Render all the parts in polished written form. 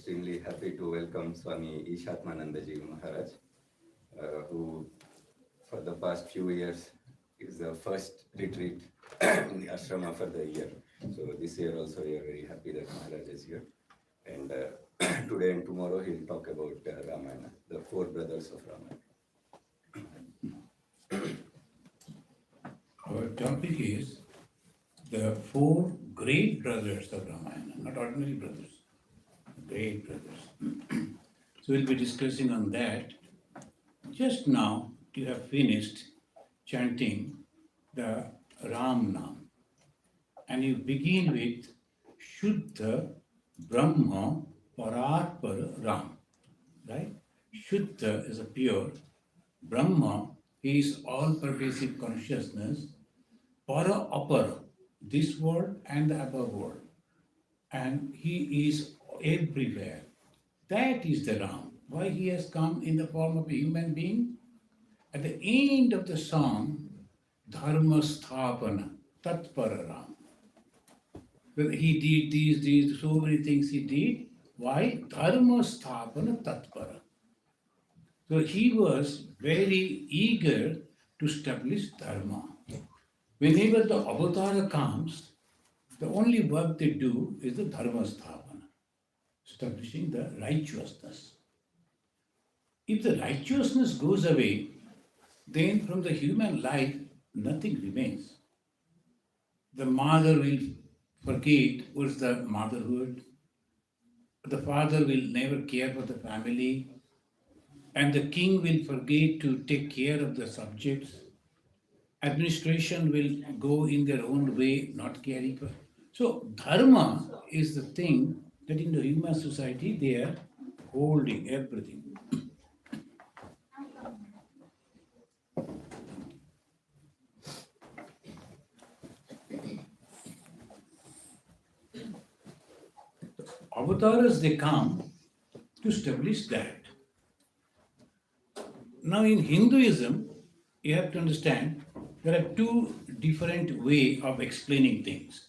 extremely happy to welcome Swami Ishatmananda Ji Maharaj, who for the past few years is the first retreat in the Ashrama for the year. So this year also we are very happy that Maharaj is here. And today and tomorrow he'll talk about Ramayana, the four brothers of Ramayana. Our topic is the four great brothers of Ramayana, not ordinary brothers, great brothers. So we'll be discussing on that. Just now you have finished chanting the Ram Nam, and you begin with Shuddha Brahma Pararpara Ram, right? Shuddha is a pure, Brahma is all-pervasive consciousness, Para Apara, this world and the above world, and he is everywhere. That is the Ram. Why he has come in the form of a human being? At the end of the song, Dharma Sthapana, Tatpara Ram. Well, he did these, so many things he did. Why? Dharma Sthapana Tatpara. So he was very eager to establish Dharma. Whenever the avatar comes, the only work they do is the Dharma Sthapana, establishing the righteousness. If the righteousness goes away, then from the human life, nothing remains. The mother will forget what's the motherhood. The father will never care for the family. And the king will forget to take care of the subjects. Administration will go in their own way, not caring for. So, dharma is the thing that in the human society they are holding everything. Avatars, they come to establish that. Now in Hinduism, you have to understand, there are two different ways of explaining things.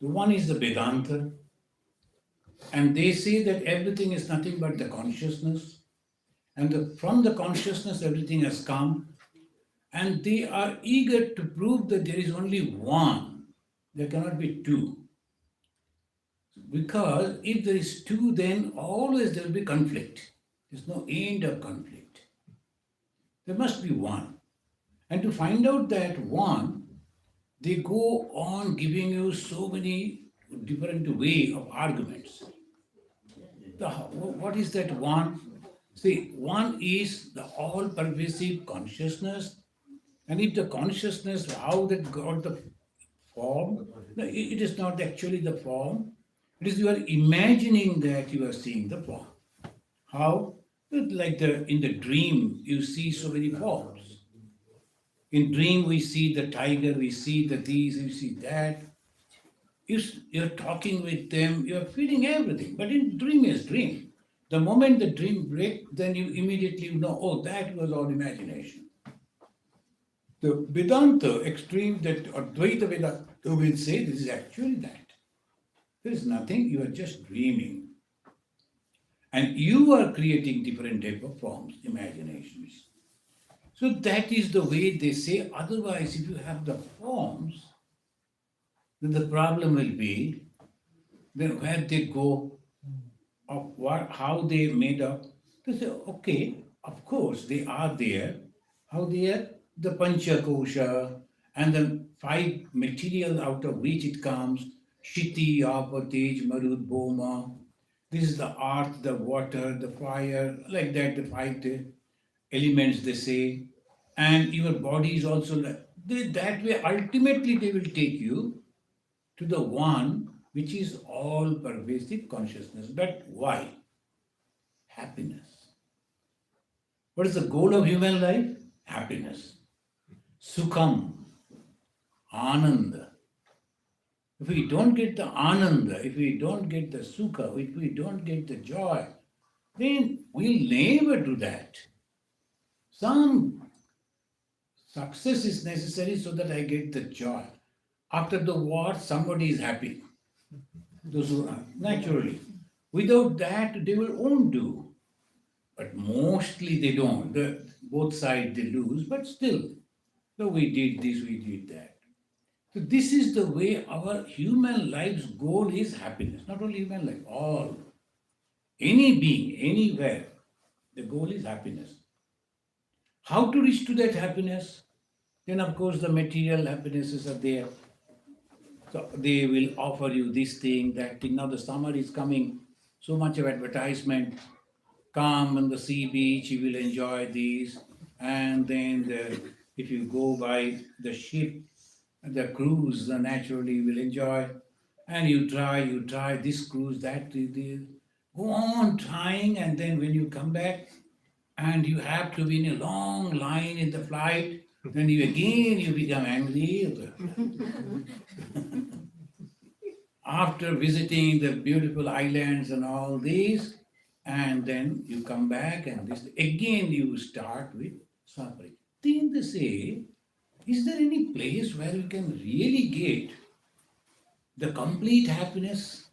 The one is the Vedanta, and they say that everything is nothing but the consciousness, and from the consciousness everything has come, and they are eager to prove that there is only one, there cannot be two. Because if there is two, then always there will be conflict. There's no end of conflict. There must be one. And to find out that one, they go on giving you so many different way of arguments. What is that one? See, one is the all-pervasive consciousness. And if the consciousness, how that got the form, no, it is not actually the form. It is you are imagining that you are seeing the form. How? Like in the dream, you see so many forms. In dream, we see the tiger, we see the this, we see that. You're talking with them, you're feeling everything. But in dream is dream. The moment the dream breaks, then you immediately know, oh, that was all imagination. The Vedanta extreme, that Advaita Vedanta will say this is actually that. There is nothing, you are just dreaming. And you are creating different type of forms, imaginations. So that is the way they say. Otherwise, if you have the forms, then the problem will be, then where they go, of what, how they made up. They say, okay, of course, they are there. How they are? The Panchakosha and the five material out of which it comes, Shiti, Apa, Tej, Marud, Bhoma. This is the earth, the water, the fire, like that, the five elements they say. And your body is also that way. Ultimately, they will take you to the one which is all pervasive consciousness. But why? Happiness. What is the goal of human life? Happiness. Sukham, Ananda. If we don't get the Ananda, if we don't get the Sukha, if we don't get the joy, then we'll never do that. Some success is necessary so that I get the joy. After the war, somebody is happy. Those who are naturally. Without that, they won't do. But mostly they don't. Both sides they lose, but still, so we did this, we did that. So this is the way our human life's goal is happiness. Not only human life, all. Any being, anywhere, the goal is happiness. How to reach to that happiness? Then of course the material happinesses are there. So they will offer you this thing, that thing. Now the summer is coming, so much of advertisement. Come on the sea beach, you will enjoy these. And then if you go by the ship, the cruise, naturally you will enjoy. And you try this cruise, that, this. Go on trying, and then when you come back, and you have to be in a long line in the flight, then you become angry. After visiting the beautiful islands and all these, and then you come back and this again you start with suffering. Then they say, is there any place where you can really get the complete happiness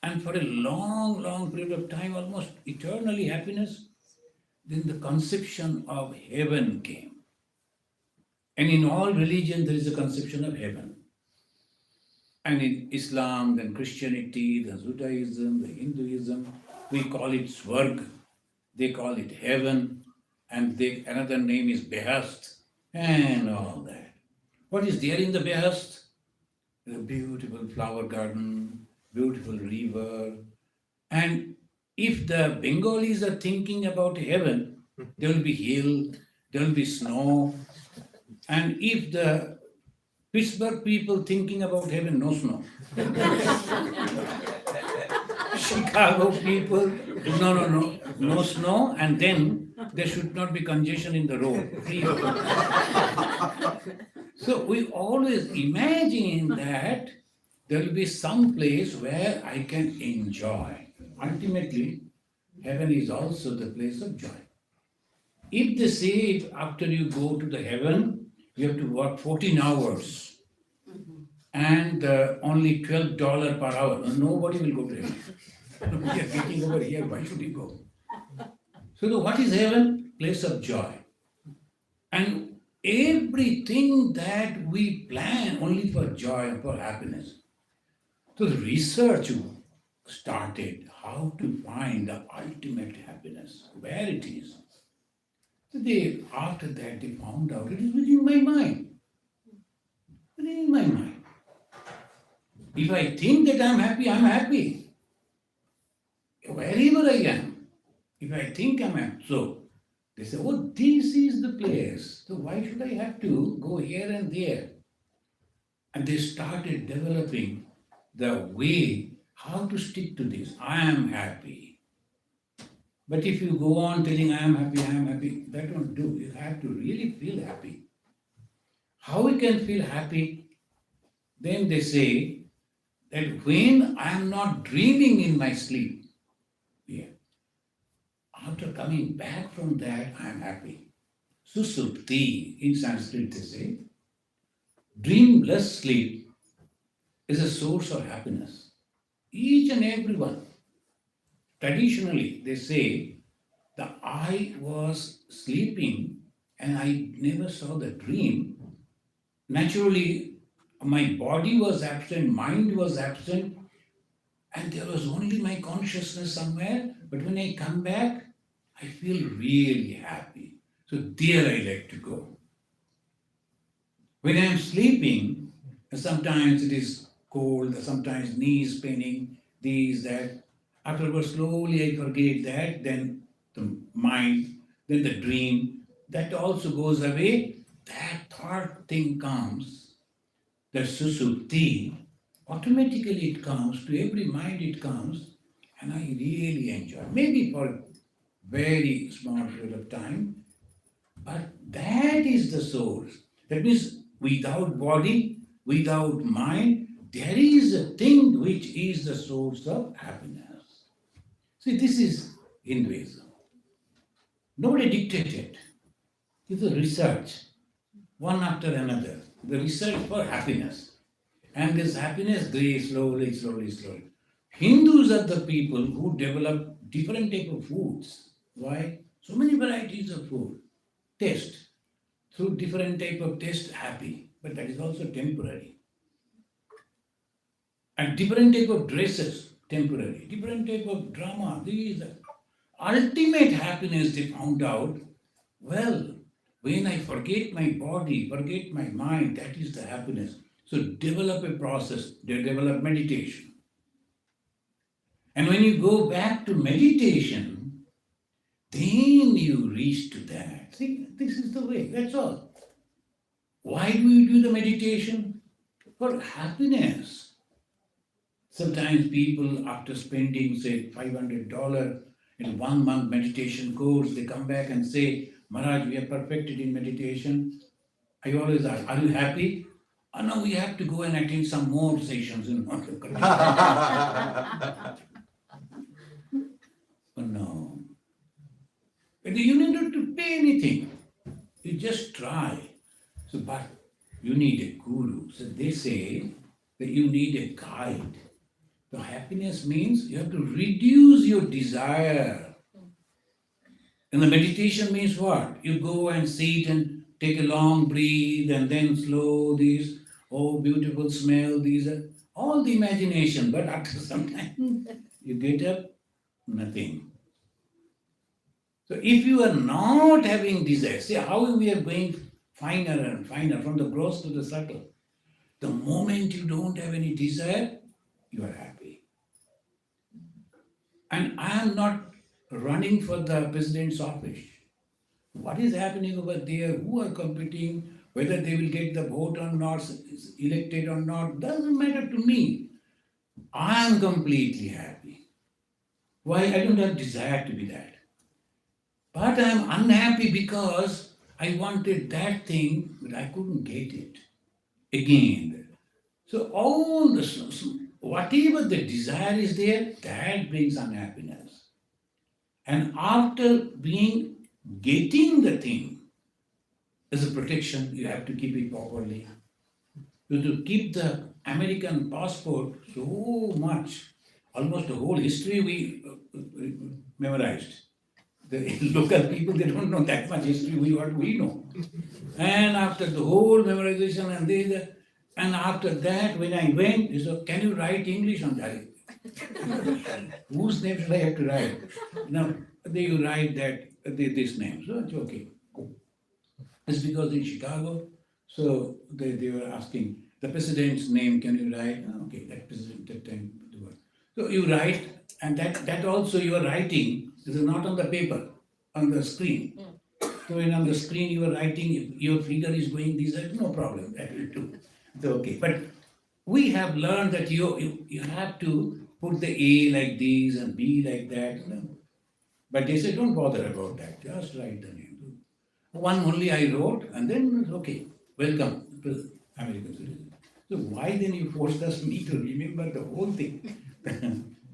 and for a long, long period of time, almost eternally happiness? Then the conception of heaven came. And in all religions, there is a conception of heaven. And in Islam, then Christianity, then Judaism, the Hinduism, we call it Swarg, they call it heaven, and another name is Behast, and all that. What is there in the Behast? A beautiful flower garden, beautiful river. And if the Bengalis are thinking about heaven, there will be hill, there will be snow. And if the Pittsburgh people thinking about heaven, no snow. Chicago people, no snow, and then there should not be congestion in the road. So we always imagine that there will be some place where I can enjoy. Ultimately, heaven is also the place of joy. If they say after you go to the heaven, you have to work 14 hours and only $12 per hour, nobody will go to heaven. We are getting over here, why should you go? So what is heaven? Place of joy. And everything that we plan only for joy and for happiness. So the research started how to find the ultimate happiness, where it is. So after that they found out it is within my mind. Within my mind. If I think that I'm happy, I'm happy. Wherever I am, if I think I'm happy. So they say, oh, this is the place. So why should I have to go here and there? And they started developing the way how to stick to this. I am happy. But if you go on telling I am happy, that won't do. You have to really feel happy. How we can feel happy? Then they say that when I am not dreaming in my sleep, after coming back from that, I am happy. Susupti, in Sanskrit they say, dreamless sleep is a source of happiness. Each and every one. Traditionally, they say that I was sleeping and I never saw the dream. Naturally, my body was absent, mind was absent, and there was only my consciousness somewhere. But when I come back, I feel really happy. So there I like to go. When I am sleeping, sometimes it is cold, sometimes knees paining, this, that. Afterwards, slowly I forget that, then the mind, then the dream, that also goes away. That third thing comes, the susupti, automatically it comes, to every mind it comes, and I really enjoy. Maybe for a very small period of time, but that is the source. That means without body, without mind, there is a thing which is the source of happiness. See, this is Hinduism. Nobody dictated. It's a research, one after another. The research for happiness. And this happiness grows slowly. Hindus are the people who develop different type of foods. Why? So many varieties of food. Taste. Through different type of taste, happy. But that is also temporary. And different type of dresses, temporary. Different type of drama, these are ultimate happiness they found out. Well, when I forget my body, forget my mind, that is the happiness. So develop a process, they develop meditation. And when you go back to meditation, then you reach to that. See, this is the way, that's all. Why do you do the meditation? For happiness. Sometimes people, after spending, say, $500 in 1 month meditation course, they come back and say, Maharaj, we are perfected in meditation. I always ask, are you happy? Oh, no, we have to go and attend some more sessions. Oh, no. But you need not to pay anything. You just try. So, but you need a guru. So they say that you need a guide. So happiness means you have to reduce your desire. And the meditation means what? You go and sit and take a long breathe and then slow these, oh, beautiful smell, these are all the imagination. But after some time, you get up, nothing. So if you are not having desire, see how we are going finer and finer from the gross to the subtle. The moment you don't have any desire, you are happy. And I am not running for the president's office. What is happening over there? Who are competing? Whether they will get the vote or not, elected or not, doesn't matter to me. I am completely happy. Why? I don't have desire to be that. But I am unhappy because I wanted that thing, but I couldn't get it. Again. So all this, whatever the desire is there, that brings unhappiness. And after getting the thing as a protection, you have to keep it properly. You have to keep the American passport so much, almost the whole history we memorized. The local people, they don't know that much history, what we know. And after the whole memorization and after that, when I went, they said, can you write English on that? Whose name should I have to write? Now, they write that, this name, so it's okay. It's because in Chicago, so they were asking, the president's name, can you write? Okay, that president, that time. So you write, and that also you are writing, this is not on the paper, on the screen. So when on the screen you are writing, if your finger is going this way, no problem, that will do. It's okay. But we have learned that you have to put the A like this and B like that. But they say, don't bother about that, just write the name. One only I wrote, and then it's okay, welcome to American citizen. So why then you forced us me to remember the whole thing?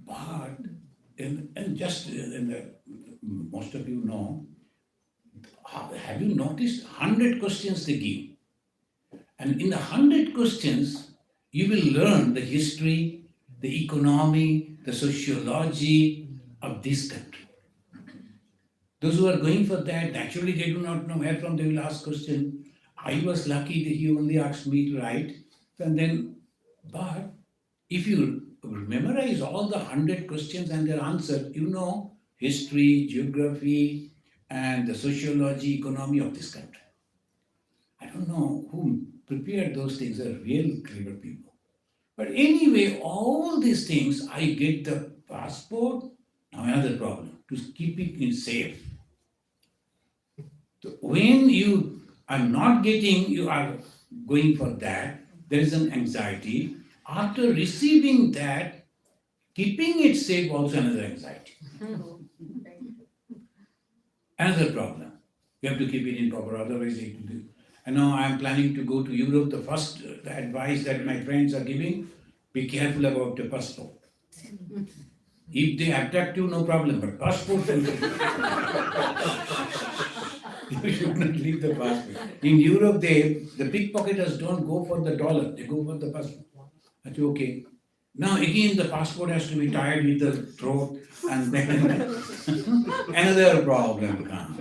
But, and just, most of you know, have you noticed 100 questions they give? And in the 100 questions, you will learn the history, the economy, the sociology of this country. Those who are going for that, naturally they do not know where from they will ask question. I was lucky that he only asked me to write. And then, but if you memorize all the 100 questions and their answer, you know history, geography, and the sociology, economy of this country. I don't know who prepared those things, are real clever people. But anyway, all these things, I get the passport, now another problem, to keep it in safe. So when you are not getting, you are going for that, there is an anxiety. After receiving that, keeping it safe also another anxiety. Another problem. You have to keep it in proper, otherwise it will do. And now I am planning to go to Europe. The first the advice that my friends are giving, be careful about the passport. If they abduct you, no problem, but passport, you should not leave the passport. In Europe, the pickpocketers don't go for the dollar, they go for the passport. That's okay. Now again the passport has to be tied with the throat, and then another problem comes.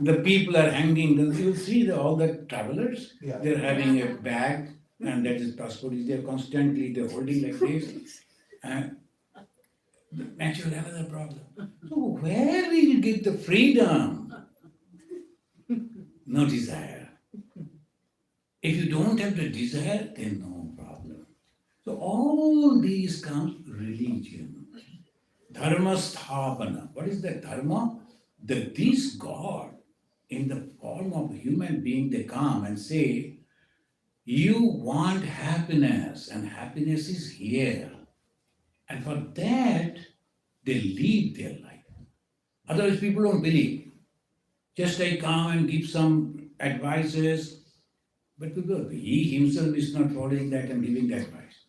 The people are hanging, you see all the travelers, they're having a bag, and that is passport is there constantly, they're holding like this, and naturally another problem. So where will you get the freedom? No desire. If you don't have the desire, then no problem. So all these comes religion. Dharma sthapana. What is that dharma? That this God, in the form of a human being, they come and say, you want happiness, and happiness is here. And for that, they live their life. Otherwise, people don't believe. Just I come and give some advices, but people, he himself is not following that and giving the advice.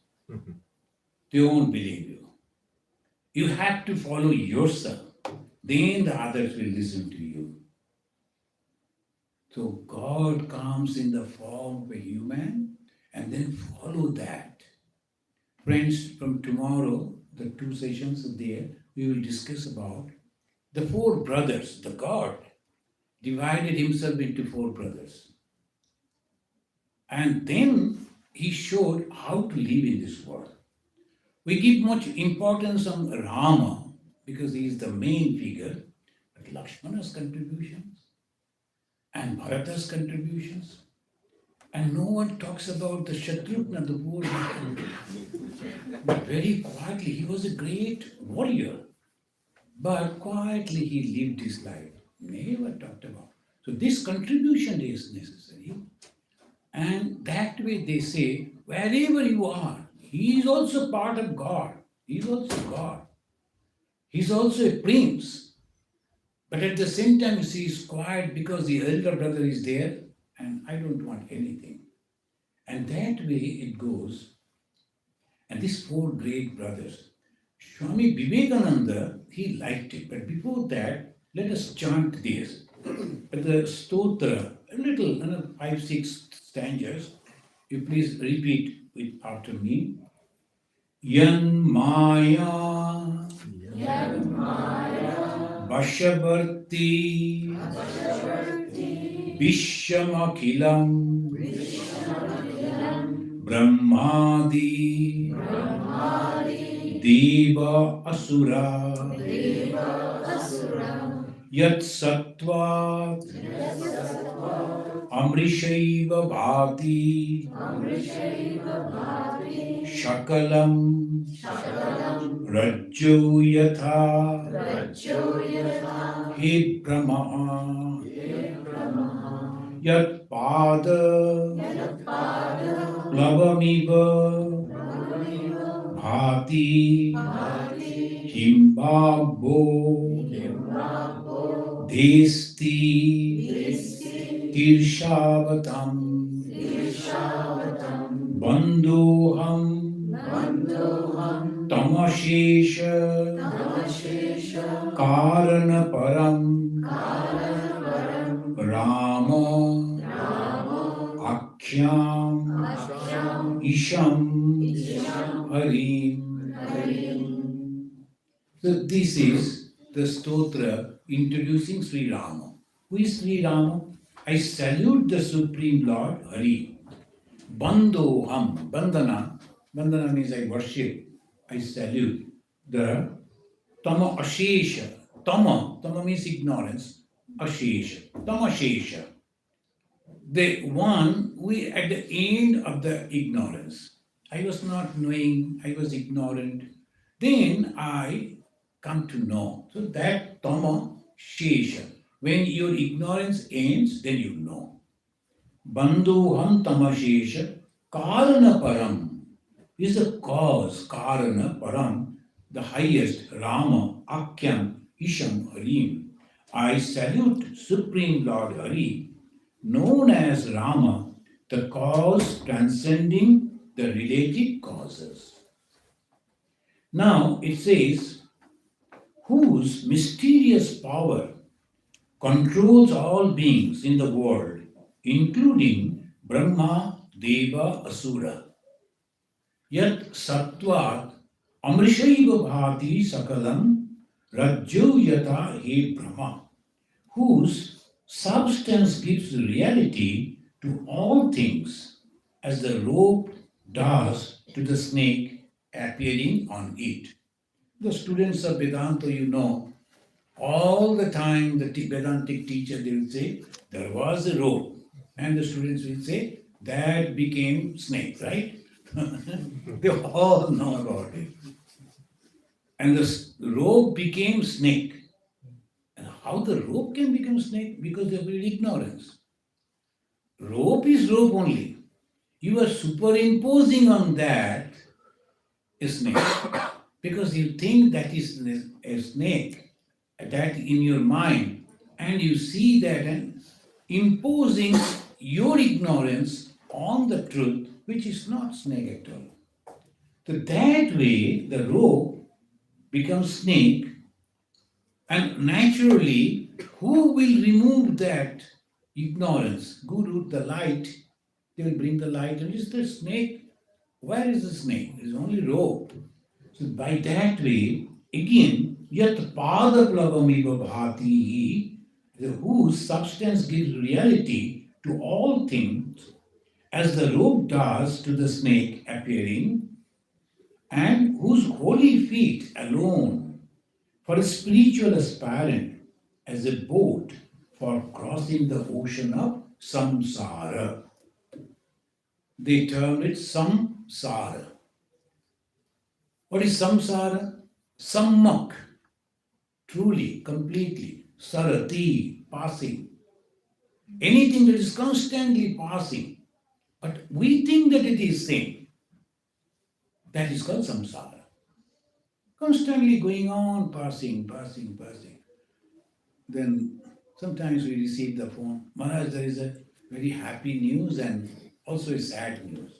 They won't believe you. You have to follow yourself. Then the others will listen to you. So God comes in the form of a human and then follow that. Friends, from tomorrow, the 2 sessions are there, we will discuss about the 4 brothers. The God divided himself into 4 brothers. And then he showed how to live in this world. We give much importance on Rama because he is the main figure, but Lakshmana's contributions and Bharata's contributions, and no one talks about the Shatrughna, the war. But very quietly, he was a great warrior, but quietly he lived his life, never talked about. So this contribution is necessary, and that way they say, wherever you are, he is also part of God. He is also God. He is also a prince. But at the same time, he is quiet because the elder brother is there and I don't want anything. And that way it goes. And these 4 great brothers, Swami Vivekananda, he liked it. But before that, let us chant this. The stotra, a little, 5, 6 stanzas. You please repeat it after me. Yan Maya Vashavarti Vishwamakhilam Brahmadi Deva Asura Yat Sattvat Amrishaiva Bhati Shakalam Rajjo Yatha Hid Brahma Yat Pada Plavamiva Bhati Himbabo Desti Tirshavatam Bandhoham Tamashesha Karanaparam Rama Akhyam Isham Harim. So this is the stotra introducing Sri Rama. Who is Sri Rama? I salute the Supreme Lord Hari. Bandhoham, bandana. Bandana means I worship. I salute the Tama Ashesha. Tama means ignorance. Ashesha. Tamashesha. The one who is at the end of the ignorance. I was not knowing, I was ignorant. Then I come to know. So that Tama Shesha. When your ignorance ends, then you know. Bandhoham Tamashesha Karana Param is the cause, Karana Param, the highest, Rama, Akhyam, Isham, Harim. I salute Supreme Lord Hari, known as Rama, the cause transcending the related causes. Now it says, whose mysterious power controls all beings in the world, including Brahma, Deva, Asura. Yat Sattvat Amrishaiva Bhati Sakalam Rajju Yata He Brahma, whose substance gives reality to all things as the rope does to the snake appearing on it. The students of Vedanta, all the time the Vedantic teacher, they will say, there was a rope. And the students will say, that became snake, right? They all know about it. And the rope became snake. And how the rope can become snake? Because of ignorance. Rope is rope only. You are superimposing on that a snake. Because you think that is a snake, that in your mind, and you see that and imposing your ignorance on the truth, which is not snake at all. So that way, the rope becomes snake, and naturally, who will remove that ignorance? Guru, the light, they will bring the light, and is the snake? Where is the snake? It is only rope. So by that way, again, yat pada plavamiva bhati, whose substance gives reality to all things, as the rope does to the snake appearing, and whose holy feet alone, for a spiritual aspirant, as a boat for crossing the ocean of samsara. They term it samsara. What is samsara? Sammak, truly, completely. Sarati, passing. Anything that is constantly passing, but we think that it is same. That is called samsara. Constantly going on, passing. Then sometimes we receive the phone, Maharaj, there is a very happy news and also a sad news.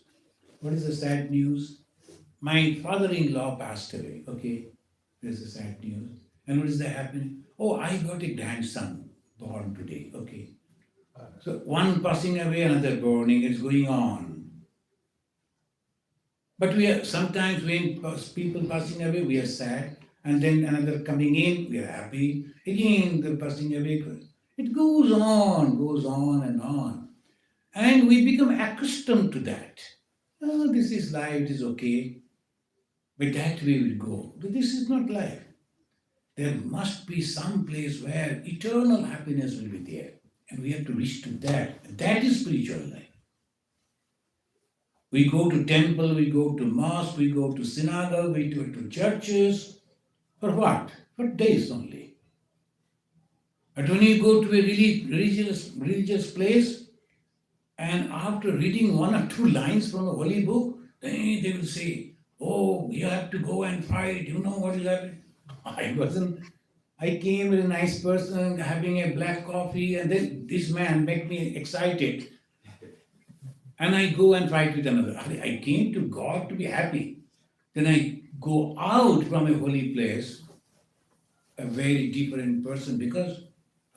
What is the sad news? My father-in-law passed away. Okay, there's a sad news. And what is the happening? Oh, I got a grandson born today. Okay. So one passing away, another born, it's going on. But we are sometimes when people passing away, we are sad, and then another coming in, we are happy. Again, the passing away. It goes on and on. And we become accustomed to that. Oh, this is life, it is okay. But that way we go. But this is not life. There must be some place where eternal happiness will be there. And we have to reach to that. That is spiritual life. We go to temple, we go to mosque, we go to synagogue, we go to churches. For what? For days only. But when you go to a religious place, and after reading one or two lines from the holy book, then they will say, oh, you have to go and fight. You know what is happening? I came with a nice person having a black coffee, and then this man made me excited. And I go and fight with another. I came to God to be happy. Then I go out from a holy place, a very different person, because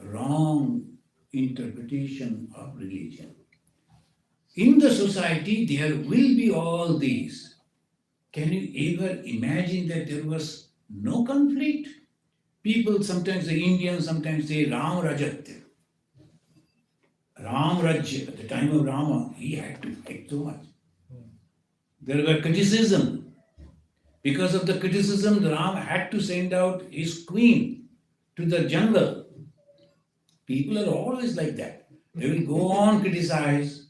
wrong interpretation of religion. In the society, there will be all these. Can you ever imagine that there was no conflict? People, sometimes the Indians, sometimes say Ram Rajat. Ram Rajya, at the time of Rama, he had to fight so much. There were criticism. Because of the criticism, the Ram had to send out his queen to the jungle. People are always like that. They will go on criticize.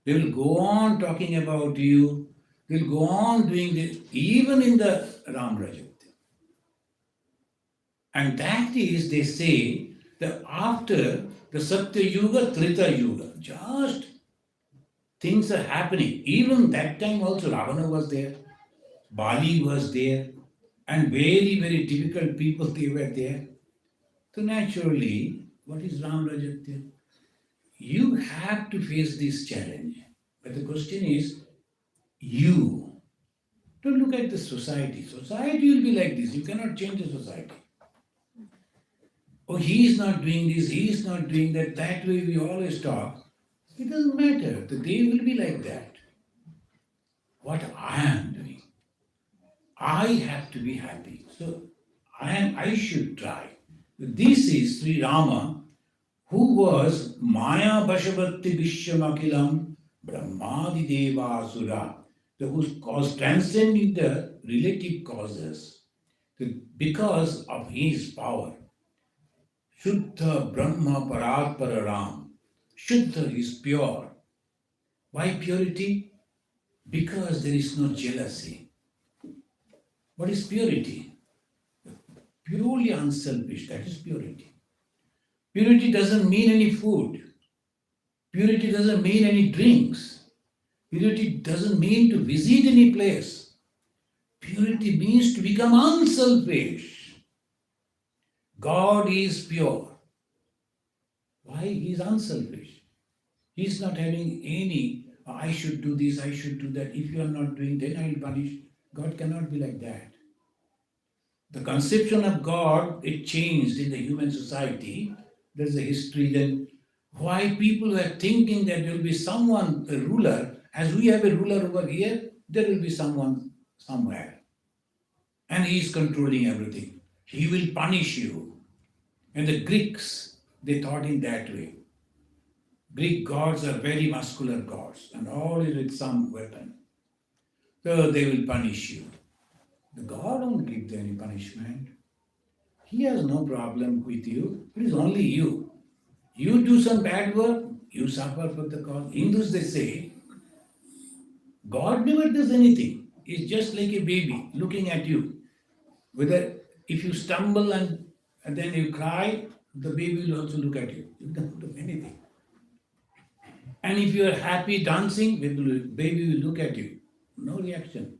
They will go on talking about you. They will go on doing this, even in the Ram Rajya. And that is, they say, that after the Satya Yuga, Trita Yuga, just things are happening. Even that time also Ravana was there, Bali was there, and very, very difficult people, they were there. So naturally, what is Ram Rajatya? You have to face this challenge. But the question is, you. Don't look at the society. Society will be like this. You cannot change the society. Oh, he is not doing this, he is not doing that. That way we always talk. It doesn't matter. The day will be like that. What I am doing. I have to be happy. So I should try. This is Sri Rama, who was Maya Bashavati Vishwamakilam Brahmadi Devasura, who was transcending the relative causes because of his power. Shuddha Brahma Paratpara Ram. Shuddha is pure. Why purity? Because there is no jealousy. What is purity? Purely unselfish, that is purity. Purity doesn't mean any food. Purity doesn't mean any drinks. Purity doesn't mean to visit any place. Purity means to become unselfish. God is pure. Why? He is unselfish. He is not having any, I should do this, I should do that. If you are not doing, then I will punish. God cannot be like that. The conception of God, it changed in the human society. There's a history then why people were thinking that there will be someone, a ruler, as we have a ruler over here, there will be someone somewhere. And he is controlling everything. He will punish you. And the Greeks, they thought in that way. Greek gods are very muscular gods, and always with some weapon. So they will punish you. The God won't give them any punishment. He has no problem with you. It is only you. You do some bad work, you suffer for the cause. Hindus, they say, God never does anything. It's just like a baby looking at you. Whether if you stumble and then you cry, the baby will also look at you. You don't do anything. And if you are happy dancing, baby will look at you. No reaction.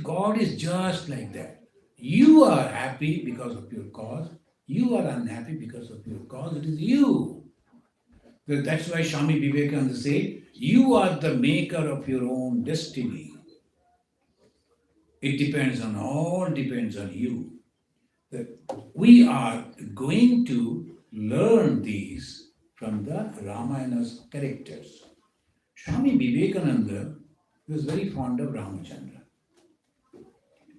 God is just like that. You are happy because of your cause. You are unhappy because of your cause. It is you. That's why Swami Vivekananda said, you are the maker of your own destiny. It depends on you. We are going to learn these from the Ramayana's characters. Swami Vivekananda was very fond of Ramachandra.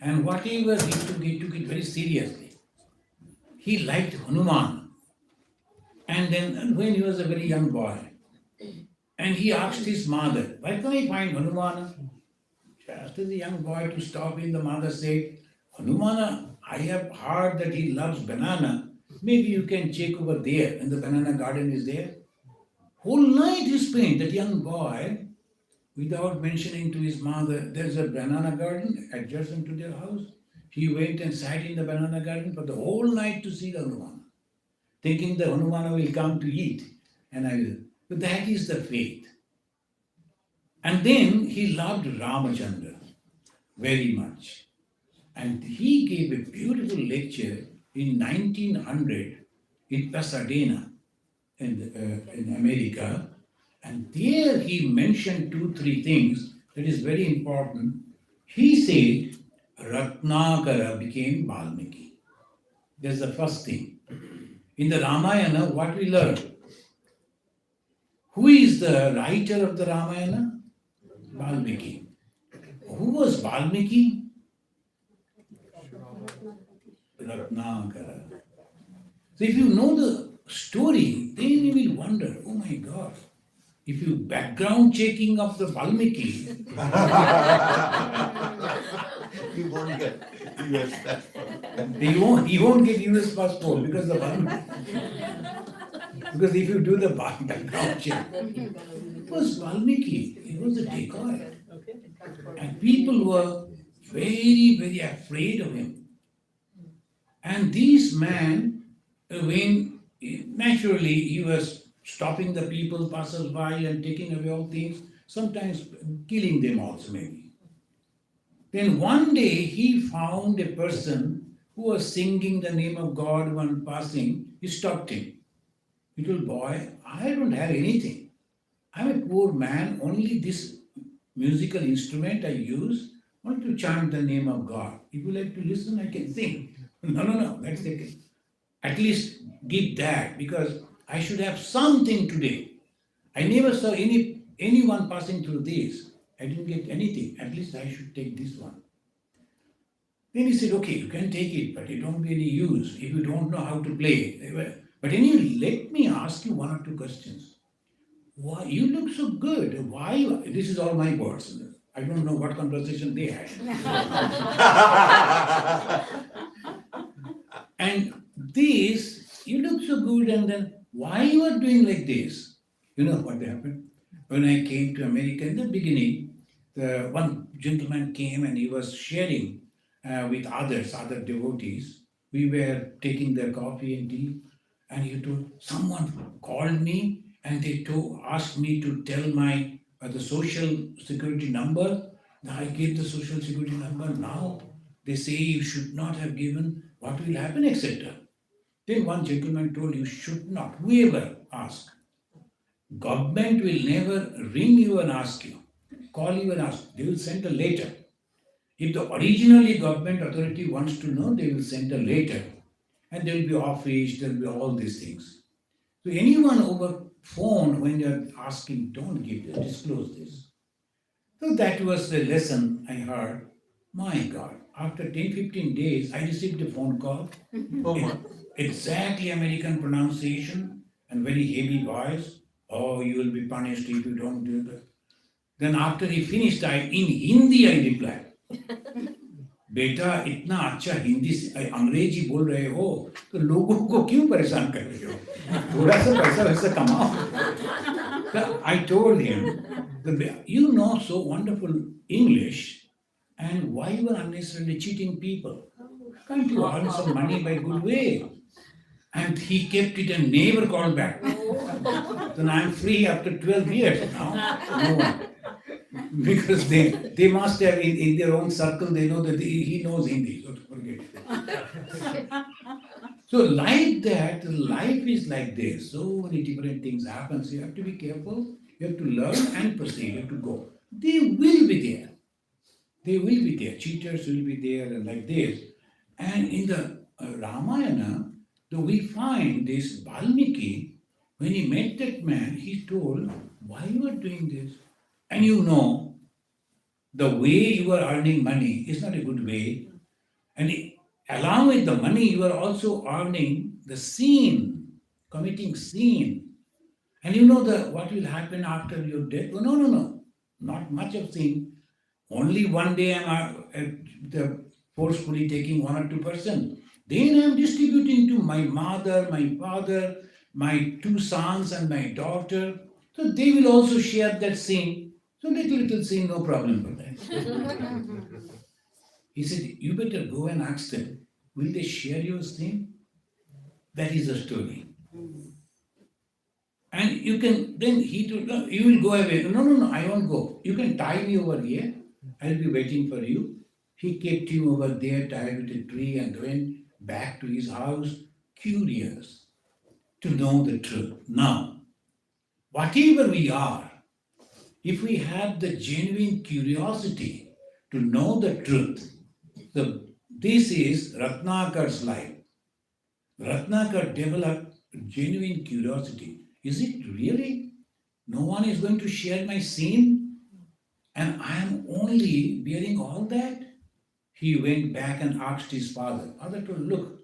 And whatever he took it very seriously. He liked Hanuman. And then when he was a very young boy, and he asked his mother, where can I find Hanumana? Just as a young boy to stop him, the mother said, Hanumana, I have heard that he loves banana. Maybe you can check over there, and the banana garden is there. Whole night he spent, that young boy, without mentioning to his mother, there's a banana garden adjacent to their house. He went and sat in the banana garden for the whole night to see the Hanumana, thinking the Hanumana will come to eat, and I will. But that is the faith. And then he loved Ramachandra very much. And he gave a beautiful lecture in 1900 in Pasadena in America. And there he mentioned 2-3 things that is very important. He said, Ratnakara became Valmiki. That's the first thing. In the Ramayana, what we learn? Who is the writer of the Ramayana? Valmiki. Who was Valmiki? Ratnakara. So if you know the story, then you will wonder, oh my God, if you background checking of the Valmiki, He won't get US passport. he won't get US passport because the Valmiki. Because if you do the background check, it was Valmiki, it was a decoy. And people were very, very afraid of him. And this man, when naturally he was stopping the people, passers-by and taking away all things, sometimes killing them also maybe. Then one day he found a person who was singing the name of God when passing. He stopped him. Little boy, I don't have anything. I'm a poor man, only this musical instrument I use, only to chant the name of God. If you like to listen, I can sing. No, that's okay. At least give that, because I should have something today. I never saw anyone passing through this. I didn't get anything. At least I should take this one. Then he said, okay, you can take it, but it won't be any use if you don't know how to play. But anyway, let me ask you one or two questions. Why you look so good? Why? This is all my words. I don't know what conversation they had. And this, you look so good, and then why you are doing like this? You know what happened? When I came to America in the beginning, the one gentleman came and he was sharing with other devotees. We were taking their coffee and tea, and he told someone called me and they asked me to tell my the social security number. I gave the social security number. Now they say you should not have given. What will happen, etc. Then one gentleman told you should not. Whoever ask, government will never ring you and ask you, call you and ask. They will send a letter. If the originally government authority wants to know, they will send a letter. And there will be office, there will be all these things. So anyone over phone, when you're asking, don't give this, disclose this. So that was the lesson I heard. My God, after 10-15 days, I received a phone call. Oh my. Exactly American pronunciation and very heavy voice. Oh, you will be punished if you don't do that. Then after he finished, in Hindi I replied. बेटा इतना अच्छा हिंदी अंग्रेजी बोल रहे हो तो लोगों को क्यों परेशान कर रहे हो थोड़ा सा पैसा वैसा कमाओ I told him you know so wonderful English and why you are unnecessarily cheating people can't you earn some money by good way and he kept it and never called back then I am free after 12 years now no. Because they must have in their own circle, they know that he knows Hindi, so forget it. So like that, life is like this. So many different things happen. So you have to be careful. You have to learn and proceed. You have to go. They will be there. They will be there. Cheaters will be there and like this. And in the Ramayana, we find this Valmiki, when he met that man, he told, why you are doing this? And you know, the way you are earning money is not a good way. And along with the money, you are also earning the sin, committing sin. And you know what will happen after your death? Oh, no. Not much of sin. Only one day I am forcefully taking 1 or 2%. Then I am distributing to my mother, my father, my 2 sons and my daughter. So they will also share that sin. So little sin, no problem for that. He said, you better go and ask them, will they share your sin? That is the story. And you can, then he told, no, you will go away. No, I won't go. You can tie me over here. I'll be waiting for you. He kept him over there, tied with a tree, and went back to his house, curious to know the truth. Now, whatever we are, if we have the genuine curiosity to know the truth, this is Ratnakar's life. Ratnakar developed genuine curiosity. Is it really? No one is going to share my sin? And I am only bearing all that? He went back and asked his father. Father told, look,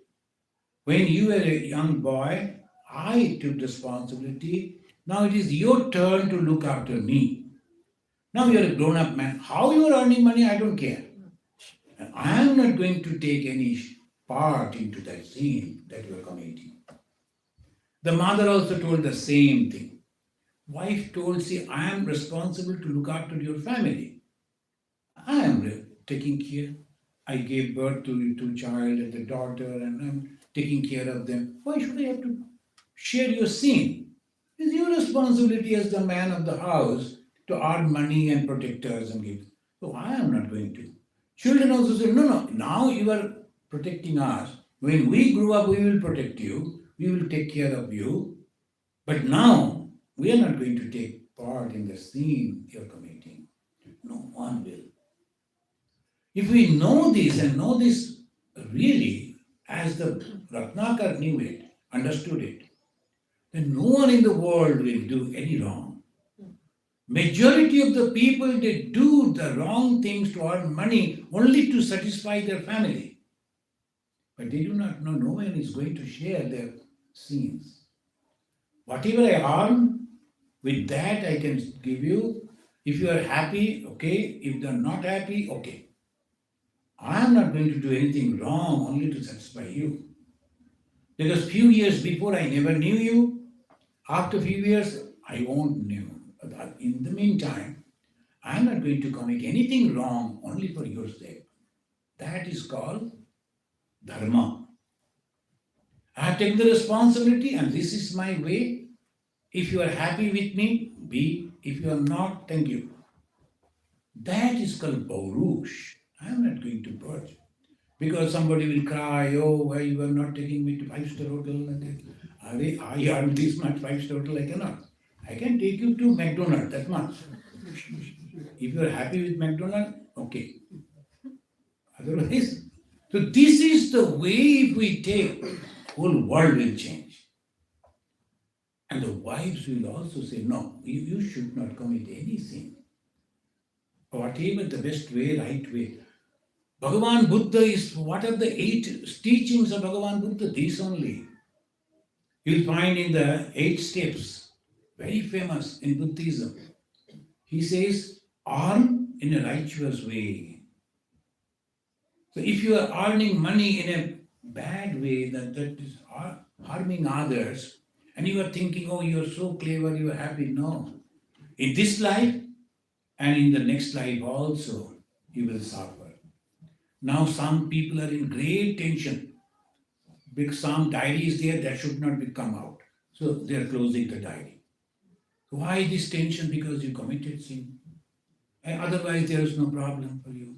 when you were a young boy, I took responsibility. Now it is your turn to look after me. Now you are a grown-up man. How you are earning money, I don't care. And I am not going to take any part into that sin that you are committing. The mother also told the same thing. Wife told, see, I am responsible to look after your family. I am taking care. I gave birth to 2 child and a daughter and I'm taking care of them. Why should I have to share your sin? It's your responsibility as the man of the house to earn money and protect us and give. So I am not going to. Children also say, no, now you are protecting us. When we grow up, we will protect you. We will take care of you. But now, we are not going to take part in the sin you are committing. No one will. If we know this and know this really, as the Ratnakar knew it, understood it, then no one in the world will do any wrong. Majority of the people, they do the wrong things to earn money only to satisfy their family. But they do not know, no one is going to share their sins. Whatever I earn, with that I can give you. If you are happy, okay. If they are not happy, okay. I am not going to do anything wrong only to satisfy you. Because few years before I never knew you. After few years, I won't know. But in the meantime, I am not going to commit anything wrong only for your sake. That is called dharma. I have taken the responsibility and this is my way. If you are happy with me, be. If you are not, thank you. That is called Paurush. I am not going to budge. Because somebody will cry, oh, why you are not taking me to 5-star hotel? I earn this much 5-star hotel, I cannot. I can take you to McDonald's, that much. If you are happy with McDonald's, okay. Otherwise, so this is the way if we take, whole world will change. And the wives will also say, no, you should not commit any sin. Whatever the best way, right way. Bhagavan Buddha is, what are the 8 teachings of Bhagavan Buddha? These only. You'll find in the 8 steps, very famous in Buddhism. He says, earn in a righteous way. So if you are earning money in a bad way, that is harming others, and you are thinking, oh, you are so clever, you are happy. No. In this life and in the next life also, you will suffer. Now some people are in great tension. Because some diary is there that should not be come out. So they are closing the diary. Why this tension? Because you committed sin. And otherwise there is no problem for you.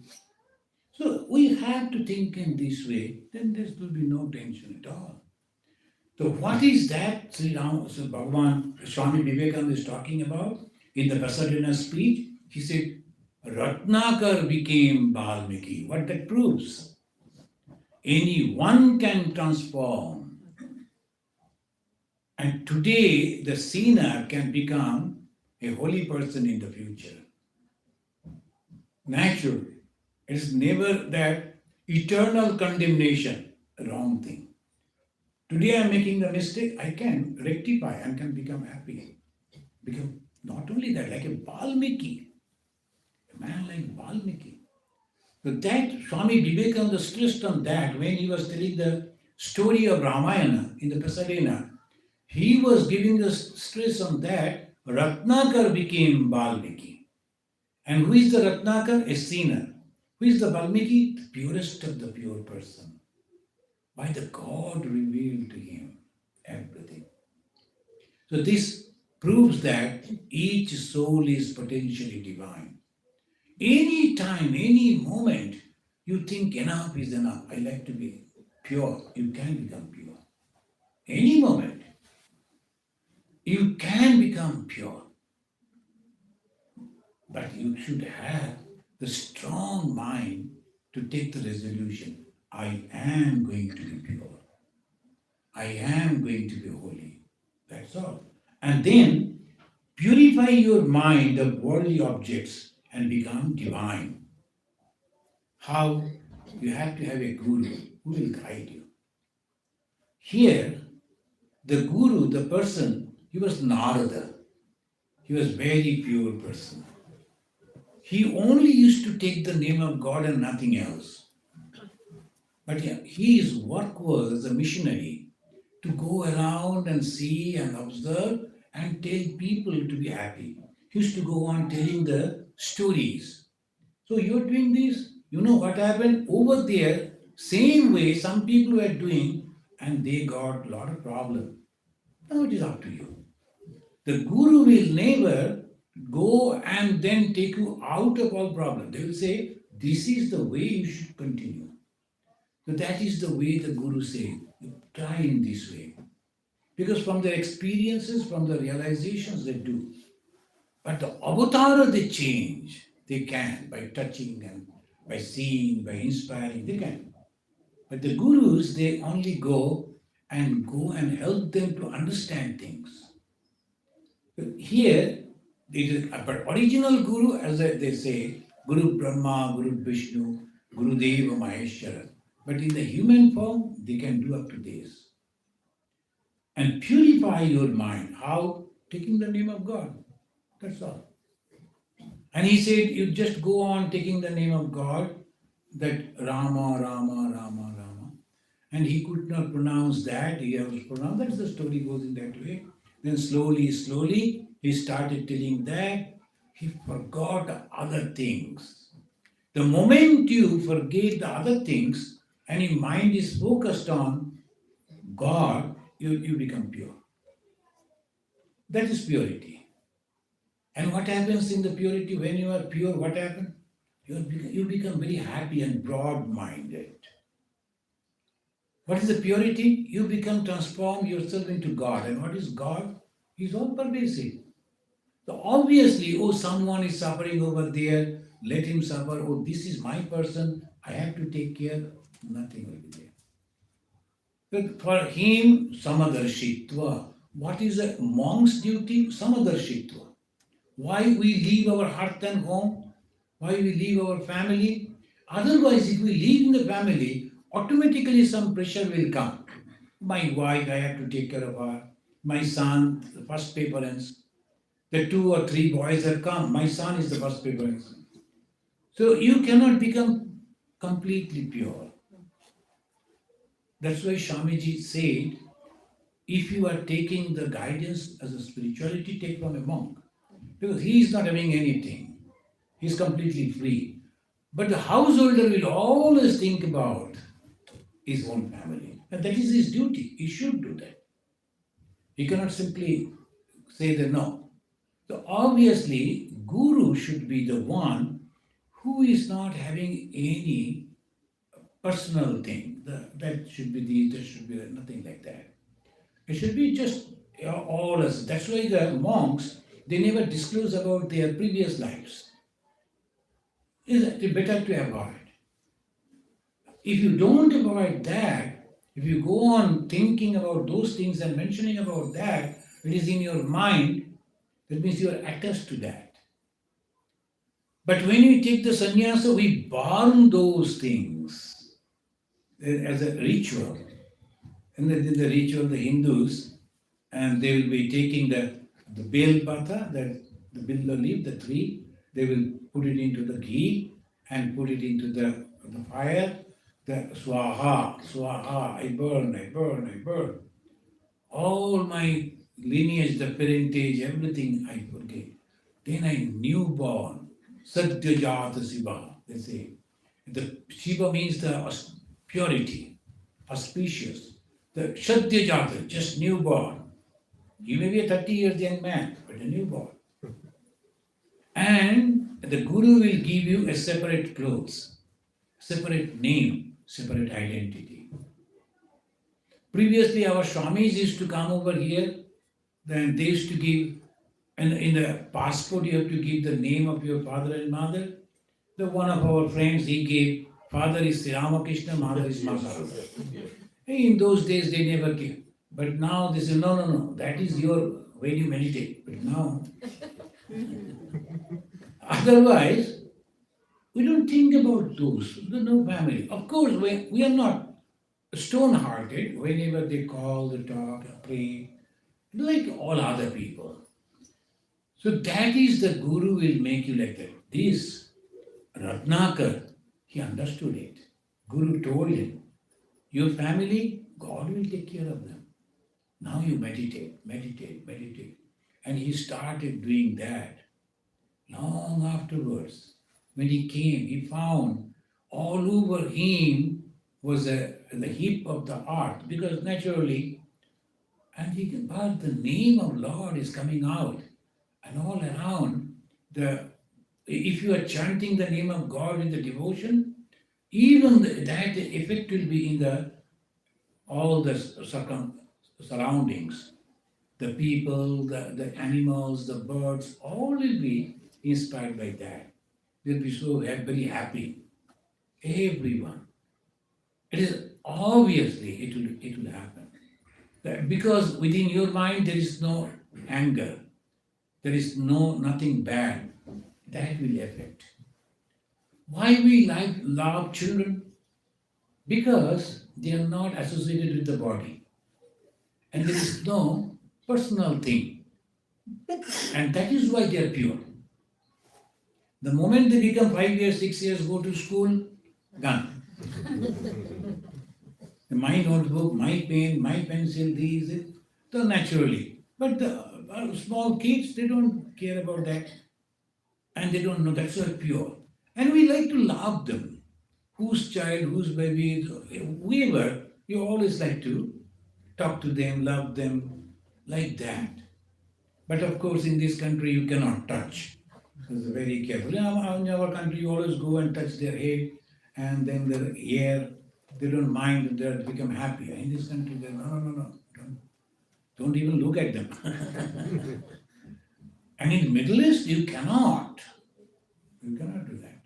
So we have to think in this way, then there will be no tension at all. So what is that Sri Ram, so Bhagavan, Swami Vivekananda is talking about in the Pasadena speech? He said, Ratnakar became Valmiki. What that proves? Anyone can transform. And today, the sinner can become a holy person in the future. Naturally. It is never that eternal condemnation, wrong thing. Today I am making a mistake, I can rectify and can become happy. Become not only that, like a Valmiki, a man like Valmiki. So that Swami Vivekananda stressed on that when he was telling the story of Ramayana in the Pasadena. He was giving the stress on that Ratnakar became Valmiki. And who is the Ratnakar? A sinner. Who is the Valmiki? The purest of the pure person. By the God revealed to him everything. So this proves that each soul is potentially divine. Any time, any moment, you think enough is enough. I like to be pure. You can become pure. Any moment, you can become pure. But you should have the strong mind to take the resolution. I am going to be pure. I am going to be holy. That's all. And then purify your mind of worldly objects and become divine. How? You have to have a guru who will guide you. Here, the guru, the person, he was Narada. He was very pure person. He only used to take the name of God and nothing else. But his work was as a missionary to go around and see and observe and tell people to be happy. He used to go on telling the stories. So you're doing this, you know what happened? Over there, same way some people were doing and they got a lot of problem. Now it is up to you. The guru will never go and then take you out of all problems. They will say, this is the way you should continue. So that is the way the guru says, try in this way. Because from their experiences, from the realizations they do. But the avatara they change. They can, by touching and by seeing, by inspiring, they can. But the gurus, they only go and help them to understand things. But here, It is, but original Guru, as they say, Guru Brahma, Guru Vishnu, Guru Deva Maheshwara. But in the human form, they can do up to this. And purify your mind. How? Taking the name of God. That's all. And he said, you just go on taking the name of God, that Rama, Rama, Rama, Rama. And he could not pronounce that, he has to pronounce, that's the story goes in that way. Then slowly, slowly, he started telling that, he forgot other things. The moment you forget the other things and your mind is focused on God, you become pure. That is purity. And what happens in the purity? When you are pure, what happens? You become very happy and broad-minded. What is the purity? You become transform yourself into God. And what is God? He's all pervasive. So obviously, oh, someone is suffering over there, let him suffer. Oh, this is my person, I have to take care. Nothing will be there. But for him, samadarshitva. What is a monk's duty? Samadarshitva. Why we leave our hearth and home? Why we leave our family? Otherwise, if we leave in the family, automatically some pressure will come. My wife, I have to take care of her. My son, the first preference. The 2 or 3 boys have come. My son is the first preference. So you cannot become completely pure. That's why Swamiji said, if you are taking the guidance as a spirituality, take from a monk. Because he is not having anything. He is completely free. But the householder will always think about his own family. And that is his duty. He should do that. He cannot simply say that no. So obviously, Guru should be the one who is not having any personal thing. That should be this, that should be that, nothing like that. It should be just all us. That's why the monks, they never disclose about their previous lives. It's better to avoid. If you don't avoid that, if you go on thinking about those things and mentioning about that, it is in your mind, that means you are attached to that. But when we take the sannyasa, we burn those things as a ritual. And in the ritual, the Hindus, and they will be taking the bel pata, the bilva leaf, the tree, they will put it into the ghee and put it into the fire, the swaha, swaha, I burn, I burn, I burn. All my lineage, the parentage, everything I forget. Then I newborn, satyajata Shiva, they say. The Shiva means the purity, auspicious. The satyajata, just newborn. You may be a 30 years young man, but a newborn. And the Guru will give you a separate clothes, separate name, separate identity. Previously, our Swamis used to come over here, then they used to give, and in the passport you have to give the name of your father and mother. The one of our friends, he gave, father is Ramakrishna, mother is Masarada. In those days, they never gave. But now they say, no, that is your, when you meditate. But now, otherwise, we don't think about those. There's no family. Of course, we are not stone-hearted. Whenever they call, they talk, pray, like all other people. So that is the Guru will make you like that. This Ratnakar, he understood it. Guru told him, your family, God will take care of them. Now you meditate, meditate, meditate. And he started doing that. Long afterwards, when he came, he found all over him was the heap of the heart, because naturally, and he can, but the name of Lord is coming out, and all around, if you are chanting the name of God in the devotion, even that effect will be in all the surroundings. The people, the animals, the birds, all will be inspired by that. They'll be so very happy. Everyone. It is obviously it will happen. Because within your mind there is no anger, there is nothing bad. That will affect. Why we love children? Because they are not associated with the body. And there is no personal thing. And that is why they are pure. The moment they become 5 years, 6 years, go to school, gone. My notebook, my pen, my pencil, these, so naturally. But the small kids, they don't care about that. And they don't know, that's why pure. And we like to love them. Whose child, whose baby, whoever, you always like to talk to them, love them, like that. But of course, in this country, you cannot touch. It's very careful. In our country, you always go and touch their head and then their hair. They don't mind, they become happy. In this country, they're no. Don't even look at them. And in the Middle East, you cannot. You cannot do that.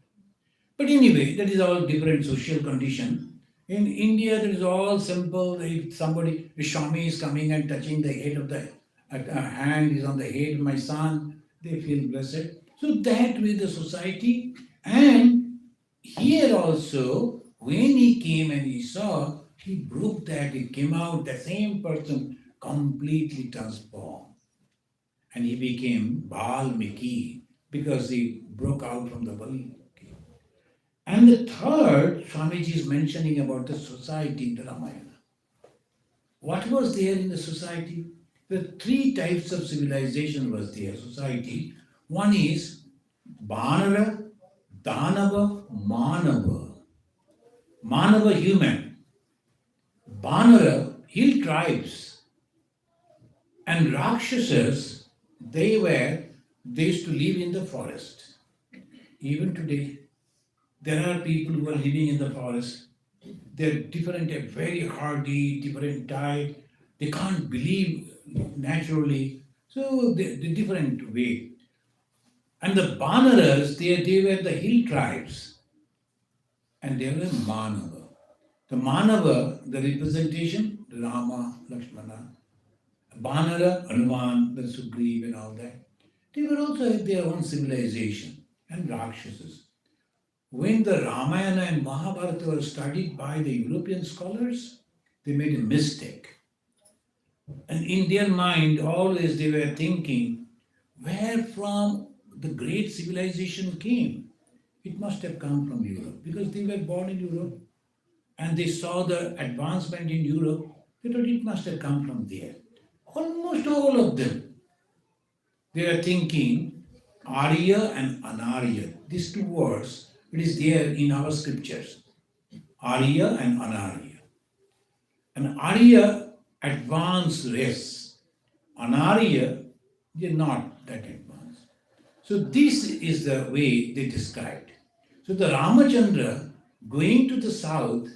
But anyway, that is all different social condition. In India, that is all simple. If somebody, a Swami is coming and touching the head of the hand is on the head of my son, they feel blessed. So that way the society. And here also, when he came and he saw, he broke that, it came out, the same person completely transformed. And he became Valmiki because he broke out from the Valmiki. And the third, Swamiji is mentioning about the society in the Ramayana. What was there in the society? The three types of civilization was there, society. One is Vanara, Danava, Manava. Manava, human. Vanara, hill tribes. And Rakshasas, they used to live in the forest. Even today, there are people who are living in the forest. They're different, they're very hardy, different type. They can't believe naturally. So the different way. And the Banaras, they were the hill tribes. And they were Manava. The Manava, the representation, Rama, Lakshmana. Banara, Hanuman, the Sugriv and all that. They were also their own civilization and Rakshasas. When the Ramayana and Mahabharata were studied by the European scholars, they made a mistake. And in their mind, always they were thinking, where from the great civilization came? It must have come from Europe, because they were born in Europe and they saw the advancement in Europe. They thought it must have come from there. Almost all of them. They are thinking Arya and Anarya. These two words, it is there in our scriptures. Arya and Anarya. And Arya, advanced race. Anarya, they are not that advanced. So this is the way they described. So the Ramachandra going to the south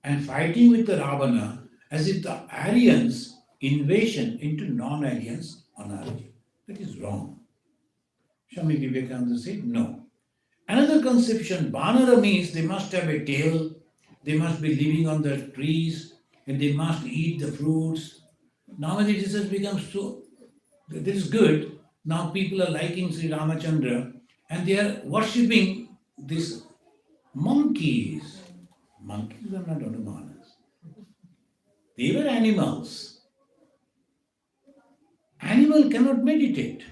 and fighting with the Ravana as if the Aryans invasion into non-Aryans, Anarya. That is wrong. Swami Vivekananda said no. Another conception, Vanara means they must have a tail, they must be living on the trees, and they must eat the fruits. Nowadays this has become so, this is good. Now people are liking Sri Ramachandra and they are worshipping these monkeys. Monkeys are not Hanumanas. They were animals. Animal cannot meditate.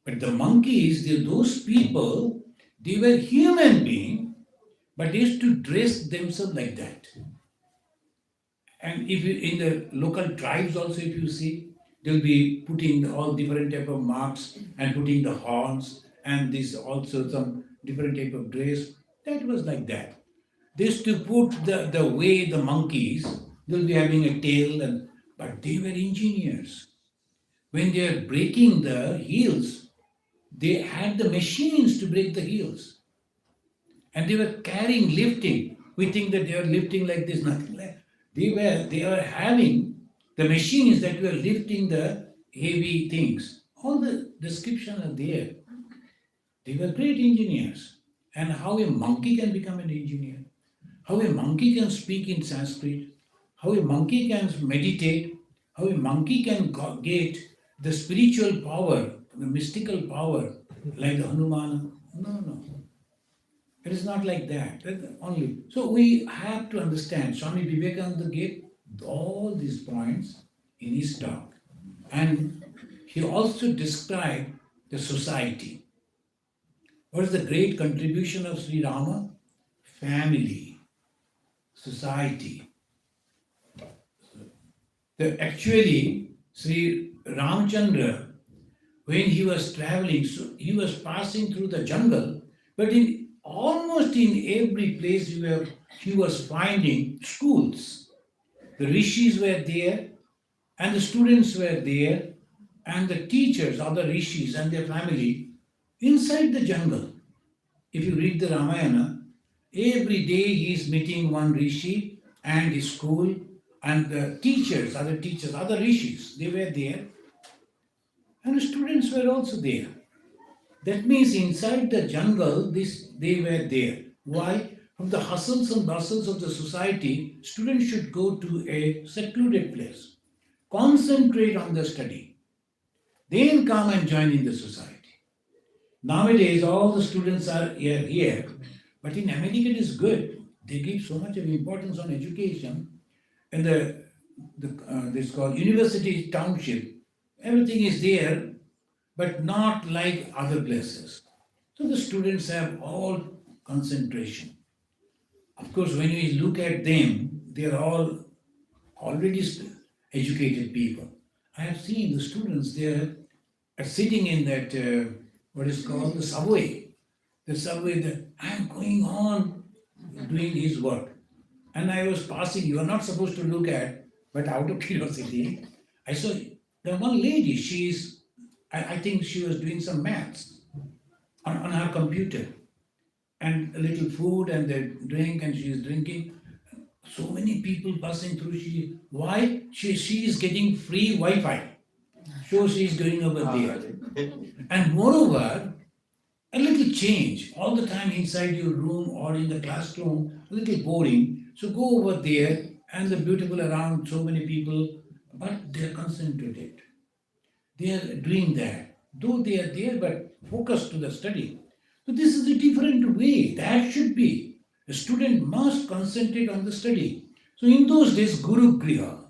But the monkeys, those people, they were human beings, but they used to dress themselves like that. And if you, in the local tribes also, if you see, they'll be putting all different type of marks and putting the horns and this also some different type of dress. That was like that. They used to put the way the monkeys, they'll be having a tail, but they were engineers. When they are breaking the heels, they had the machines to break the heels. And they were carrying, lifting. We think that they are lifting like this, nothing like. They were having the machines that were lifting the heavy things. All the description are there. They were great engineers. And how a monkey can become an engineer, how a monkey can speak in Sanskrit, how a monkey can meditate, how a monkey can get the spiritual power the mystical power like the Hanuman. No. It is not like that. Only. So we have to understand, Swami Vivekananda gave all these points in his talk. And he also described the society. What is the great contribution of Sri Rama? Family, society. Actually, Sri Ramchandra, when he was traveling, so he was passing through the jungle, but almost in every place he was finding schools. The rishis were there, and the students were there, and the teachers, other rishis and their family, inside the jungle. If you read the Ramayana, every day he is meeting one rishi and his school, and the teachers, other rishis, they were there, and the students were also there. That means inside the jungle, they were there. Why? From the hustles and bustles of the society, students should go to a secluded place, concentrate on the study, then come and join in the society. Nowadays, all the students are here, but in America it is good. They give so much of importance on education, and this called university township. Everything is there, but not like other places. So the students have all concentration. Of course, when we look at them, they are all already educated people. I have seen the students there are sitting in that, what is called the subway. The subway, I am going on doing his work. And I was passing, you are not supposed to look at, but out of curiosity, I saw the one lady, I think she was doing some maths on her computer. And a little food and the drink, and she is drinking. So many people passing through. Why? She is getting free Wi-Fi. So she is going over there. And moreover, a little change. All the time inside your room or in the classroom, a little boring. So go over there, and the beautiful around, so many people, but they are concentrated. They are doing that. Though they are there, but focused to the study. So this is a different way. That should be. A student must concentrate on the study. So in those days, Guru Griha,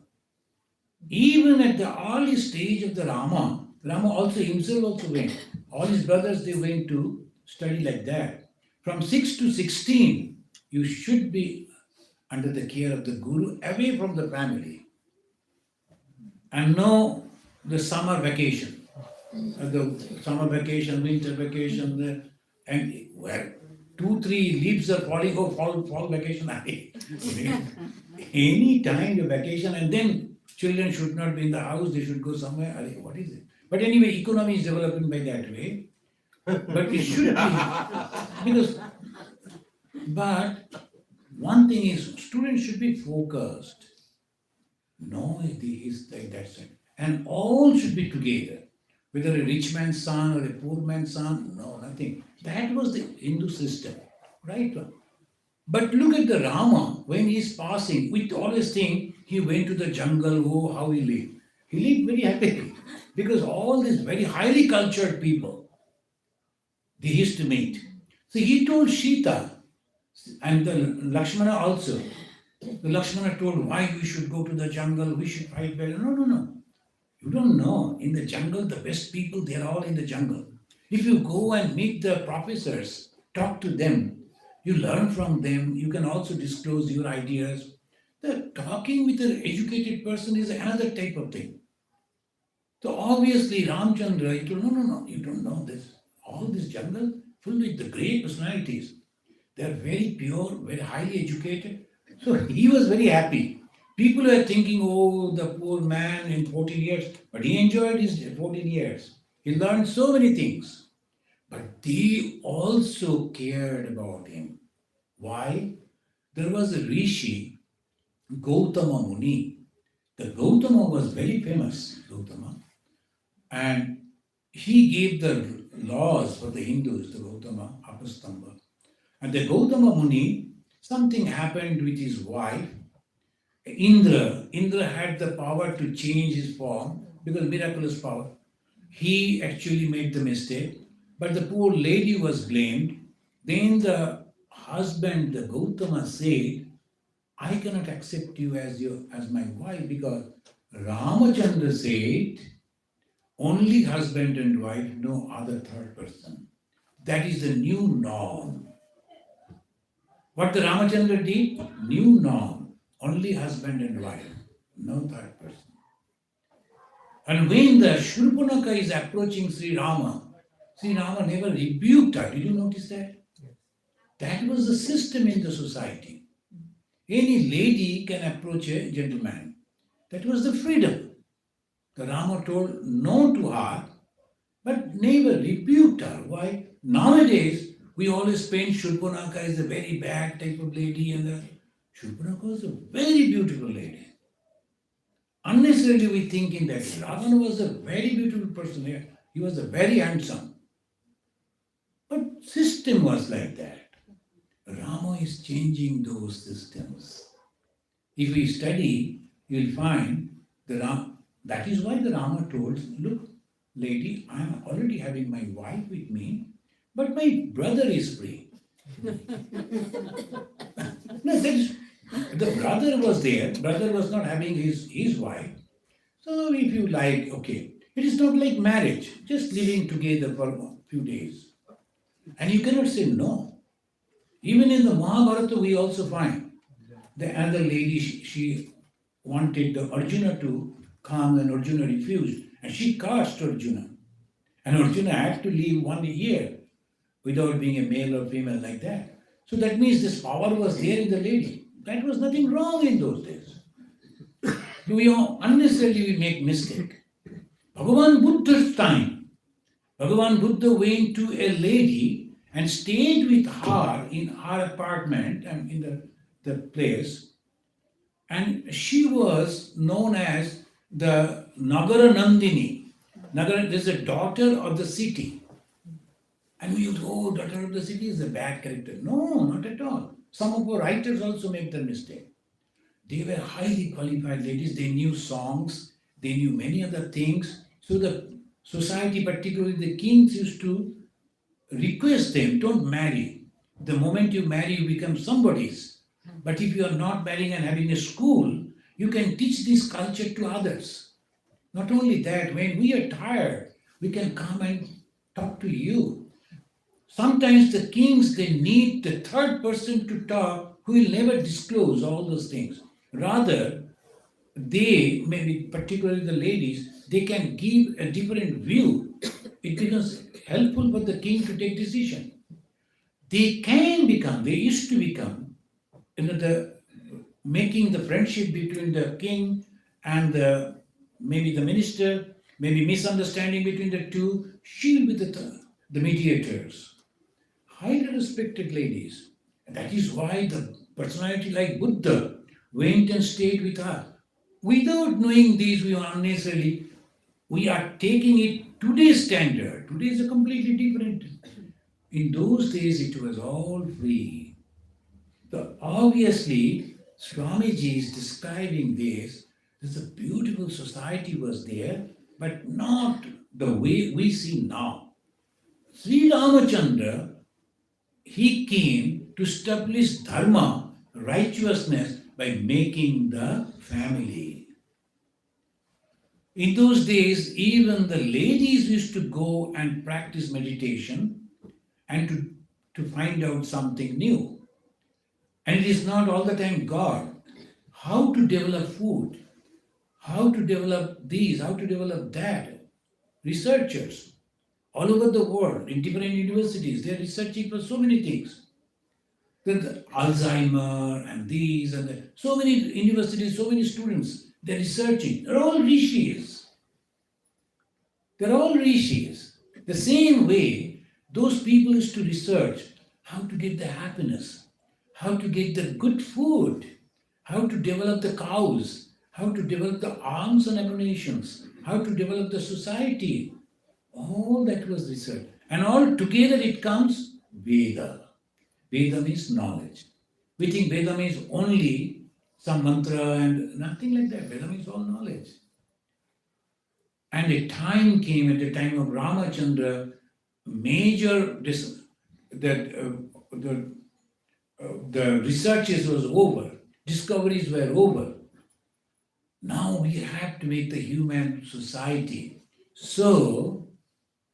even at the early stage of the Rama also himself also went. All his brothers, they went to study like that. From 6 to 16, you should be under the care of the Guru, away from the family. And no, the summer vacation. The summer vacation, winter vacation, and where 2-3 leaves are falling, fall vacation. Any time the vacation, and then children should not be in the house, they should go somewhere. What is it? But anyway, economy is developing by that way. But it should be, but one thing is, students should be focused. No, it is like that side. And all should be together. Whether a rich man's son or a poor man's son, no, nothing. That was the Hindu system, right? But look at the Rama, when he is passing, with all his thing, he went to the jungle, how he lived. He lived very happily, because all these very highly cultured people, they used to meet. So he told Sita, and the Lakshmana also. The Lakshmana told, why we should go to the jungle, we should fight better. No. You don't know. In the jungle, the best people, they're all in the jungle. If you go and meet the professors, talk to them, you learn from them, you can also disclose your ideas. The talking with an educated person is another type of thing. So obviously Ramchandra, he told, no, you don't know this. All this jungle full with the great personalities. They are very pure, very highly educated. So he was very happy. People were thinking, the poor man in 14 years, but he enjoyed his 14 years. He learned so many things. But they also cared about him. Why? There was a rishi, Gautama Muni. The Gautama was very famous, Gautama. And he gave the laws for the Hindus, the Gautama, Apastamba. And the Gautama Muni, something happened with his wife, Indra had the power to change his form, because miraculous power. he actually made the mistake, but the poor lady was blamed. Then the husband, the Gautama, said, I cannot accept you as my wife because Ramachandra said, only husband and wife, no other third person. That is the new norm. What the Ramachandra did? New norm. Only husband and wife, no third person. And when the Shurpanaka is approaching Sri Rama never rebuked her. Did you notice that? That was the system in the society. Any lady can approach a gentleman. That was the freedom. The Rama told no to her, but never rebuked her. Why? Nowadays, we always paint Shurpanaka as a very bad type of lady, and the Shurpanaka was a very beautiful lady. Unnecessarily we think in that Ravana was a very beautiful person here. He was a very handsome. But system was like that. Rama is changing those systems. If we study, you will find that is why the Rama told, look, lady, I am already having my wife with me, but my brother is free. No, that is, the brother was there, brother was not having his wife. So if you like, okay, it is not like marriage, just living together for a few days. And you cannot say no. Even in the Mahabharata, we also find the other lady, she wanted the Arjuna to come and Arjuna refused. And she cast Arjuna. And Arjuna had to live 1 year without being a male or female like that. So that means this power was there in the lady. That was nothing wrong in those days. We unnecessarily make mistake. Bhagavan Buddha's time, Bhagavan Buddha went to a lady and stayed with her in her apartment and in the place. And she was known as the Nagara Nandini. Nagara is a daughter of the city. And we use, oh, daughter of the city is a bad character. No, not at all. Some of our writers also make the mistake. They were highly qualified ladies. They knew songs. They knew many other things. So the society, particularly the kings, used to request them, don't marry. The moment you marry, you become somebody's. But if you are not marrying and having a school, you can teach this culture to others. Not only that, when we are tired, we can come and talk to you. Sometimes the kings, they need the third person to talk who will never disclose all those things. Rather, they, maybe particularly the ladies, they can give a different view. It becomes helpful for the king to take decision. They used to become, making the friendship between the king and maybe the minister, maybe misunderstanding between the two. She will be the mediators. Highly respected ladies. And that is why the personality like Buddha went and stayed with her. Without knowing these, we are taking it today's standard. Today is a completely different. In those days, it was all free. So obviously, Swamiji is describing this. There's a beautiful society was there, but not the way we see now. Sri Ramachandra, he came to establish dharma, righteousness, by making the family. In those days, even the ladies used to go and practice meditation and to find out something new. And it is not all the time God. How to develop food, how to develop these, how to develop that. Researchers all over the world, in different universities, they are researching for so many things. Then the Alzheimer and these and that. So many universities, so many students, they're researching. They're all rishis. They're all rishis. The same way, those people used to research how to get the happiness, how to get the good food, how to develop the cows, how to develop the arms and ammunitions, how to develop the society. All that was research. And all together it comes Veda. Veda means knowledge. We think Veda means only some mantra and nothing like that. Veda means all knowledge. And a time came at the time of Ramachandra, major the researches was over, discoveries were over. Now we have to make the human society. So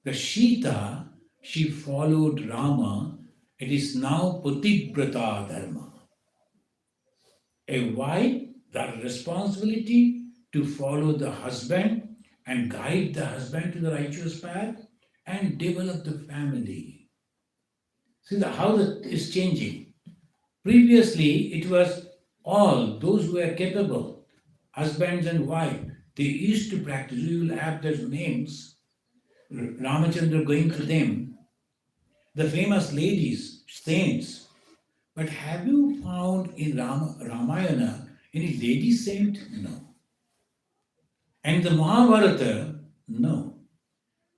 the Sita, she followed Rama. It is now Pativrata Dharma. A wife, the responsibility to follow the husband and guide the husband to the righteous path and develop the family. See how that is changing. Previously, it was all those who were capable, husbands and wife, they used to practice. We will have their names, Ramachandra going to them, the famous ladies, saints. But have you found in Ramayana any lady saint? No. And the Mahabharata? No.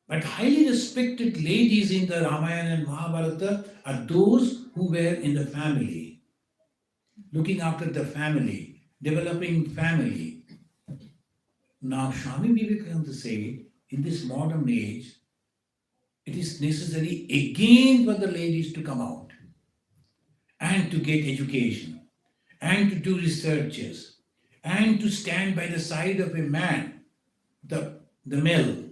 But highly respected ladies in the Ramayana and Mahabharata are those who were in the family, looking after the family, developing family. Now, Swami Vivekananda said, in this modern age, it is necessary again for the ladies to come out and to get education and to do researches and to stand by the side of a man, the male,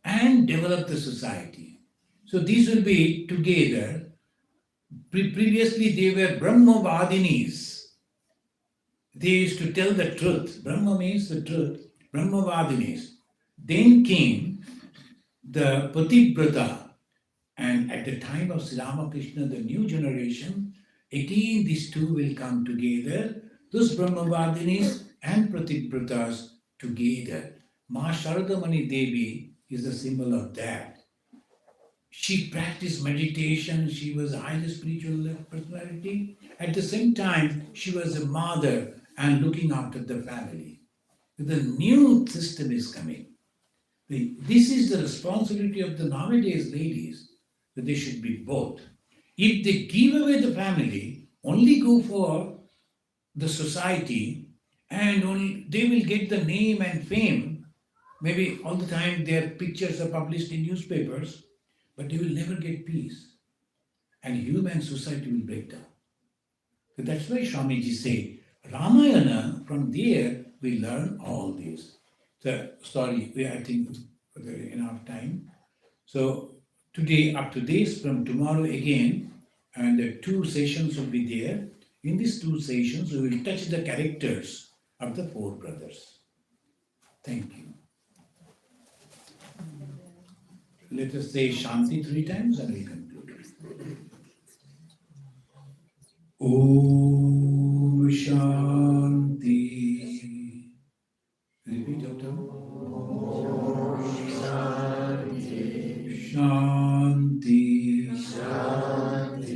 and develop the society. So these will be together. Previously, they were Brahmavadinis. They used to tell the truth. Brahma means the truth. Brahmavadinis. Then came the Pativrata. And at the time of Sri Ramakrishna, the new generation, again these two will come together. Those Brahmavadinis and Pativratas together. Ma Sharadamani Devi is the symbol of that. She practiced meditation, she was a highly spiritual personality. At the same time, she was a mother and looking after the family. The new system is coming. This is the responsibility of the nowadays ladies, that they should be both. If they give away the family, only go for the society, and only they will get the name and fame. Maybe all the time their pictures are published in newspapers, but they will never get peace. And human society will break down. So that's why Swamiji said, Ramayana, from there we learn all this. So, sorry, I think there is enough time. So today, up to this, from tomorrow again, and the 2 sessions will be there. In these 2 sessions, we will touch the characters of the 4 brothers. Thank you. Let us say Shanti 3 times and we conclude. Om Shanti. Repeat after me. Shanti. Shanti.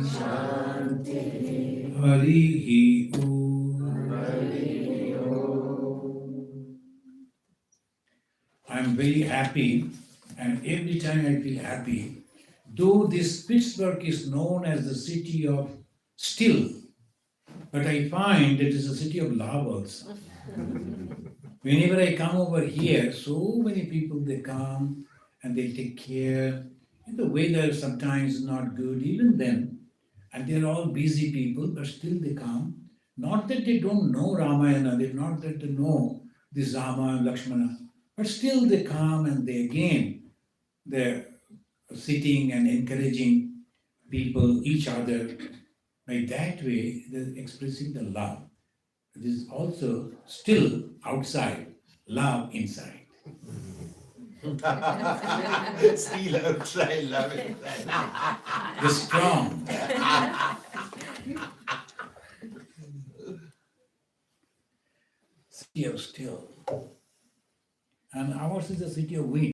Shanti. Harihi Om. I am very happy, and every time I feel happy, though this Pittsburgh is known as the city of still, but I find it is a city of love also. Whenever I come over here, so many people they come and they take care. And the weather sometimes is not good, even then. And they're all busy people, but still they come. Not that they don't know Ramayana, not that they know this Rama and Lakshmana, but still they come and they're sitting and encouraging people, each other. By that way, they're expressing the love. This is also still outside, love inside. Still outside, love inside. The strong. City of still. And ours is the city of wind.